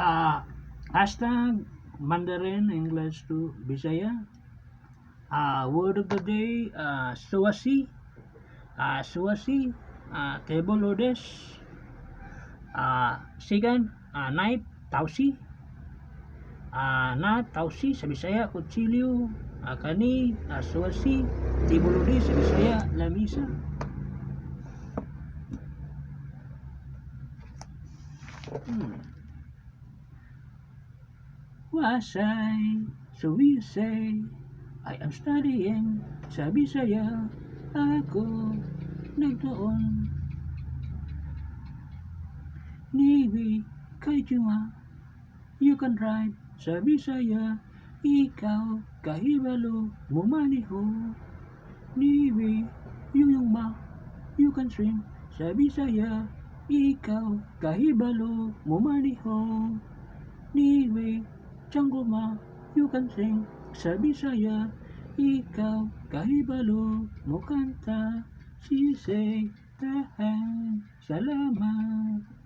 Hashtag Mandarin English to Bisaya. Word of the day, suwasi. Suwasi, table or dish. Second, knife, tausi. Na tausi sa Bisaya, kutsilyo. Kani, suwasi, table or dish sa Bisaya, lamisa. Wasay, so we say, I am studying sa Bisaya, ako nagtuon. Niwi, kay Juma, you can drive sa Bisaya, ikaw kahibalo mumaniho. Niwi, yung ma, you can swim sa Bisaya, ikaw kahibalo mumaniho. Niwi, jungle ma, you can sing sa Bisaya, ikaw kahibalo mo kanta. Sisay tahan, salamat.